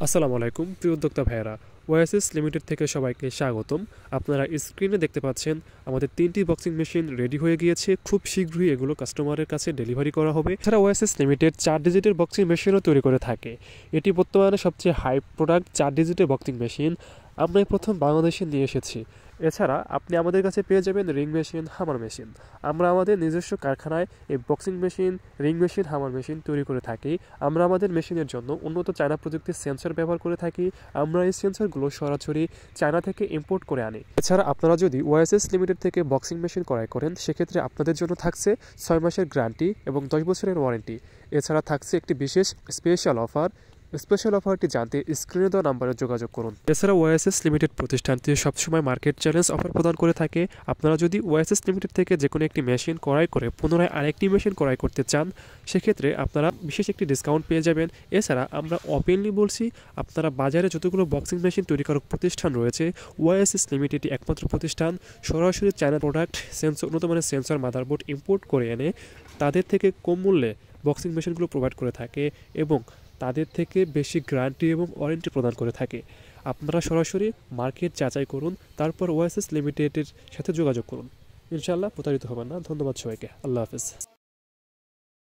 আসসালামু আলাইকুম প্রিয় উদ্যোক্তা ভাইয়েরা, ওয়াইএসএস লিমিটেড থেকে সবাইকে স্বাগতম। আপনারা স্ক্রিনে দেখতে পাচ্ছেন আমাদের 3টি বক্সিং মেশিন রেডি হয়ে গিয়েছে। খুব শীঘ্রই এগুলো কাস্টমারের কাছে ডেলিভারি করা হবে। এছাড়া ওয়াইএসএস লিমিটেড 4 ডিজিটের বক্সিং মেশিনও তৈরি করে থাকে। এটি বর্তমানে সবচেয়ে হাই প্রোডাক্ট 4 ডিজিটের বক্সিং মেশিন আমরাই প্রথম বাংলাদেশে নিয়ে এসেছি। এছাড়া আপনি আমাদের কাছে পেয়ে যাবেন রিং মেশিন, হামার মেশিন। আমরা আমাদের নিজস্ব কারখানায় এই বক্সিং মেশিন, রিং মেশিন, হামার মেশিন তৈরি করে থাকি। আমরা আমাদের মেশিনের জন্য উন্নত চায়না প্রযুক্তির সেন্সর ব্যবহার করে থাকি। আমরা এই সেন্সরগুলো সরাসরি চায়না থেকে ইম্পোর্ট করে আনি। এছাড়া আপনারা যদি ওয়াইএসএস লিমিটেড থেকে বক্সিং মেশিন ক্রয় করেন, সেক্ষেত্রে আপনাদের জন্য থাকছে 6 মাসের গ্যারান্টি এবং 10 বছরের ওয়ারেন্টি। এছাড়া থাকছে একটি বিশেষ স্পেশাল অফার। স্পেশাল অফারটি জানতে স্ক্রিনে দেওয়া নাম্বারে যোগাযোগ করুন। এছাড়া ওয়াইএসএস লিমিটেড প্রতিষ্ঠানটি সবসময় মার্কেট চ্যালেঞ্জ অফার প্রদান করে থাকে। আপনারা যদি ওয়াইএসএস লিমিটেড থেকে যে কোনো একটি মেশিন ক্রয় করে পুনরায় আরেকটি মেশিন ক্রয় করতে চান, সেক্ষেত্রে আপনারা বিশেষ একটি ডিসকাউন্ট পেয়ে যাবেন। এছাড়া আমরা ওপেনলি বলছি, আপনারা বাজারে যতগুলো বক্সিং মেশিন তৈরিকারক প্রতিষ্ঠান রয়েছে, ওয়াইএসএস লিমিটেডই একমাত্র প্রতিষ্ঠান সরাসরি চায়না প্রোডাক্ট, উন্নত মানের সেন্সর, মাদারবোর্ড ইম্পোর্ট করে এনে তাদের থেকে কম মূল্যে বক্সিং মেশিনগুলো প্রোভাইড করে থাকে এবং তাদের থেকে বেশি গ্যারান্টি এবং ওয়ারেন্টি প্রদান করে থাকে। আপনারা সরাসরি মার্কেট যাচাই করুন, তারপর ওয়াইএসএস লিমিটেডের সাথে যোগাযোগ করুন। ইনশাআল্লাহ প্রতারিত হবেন না। ধন্যবাদ সবাইকে। আল্লাহ হাফেজ।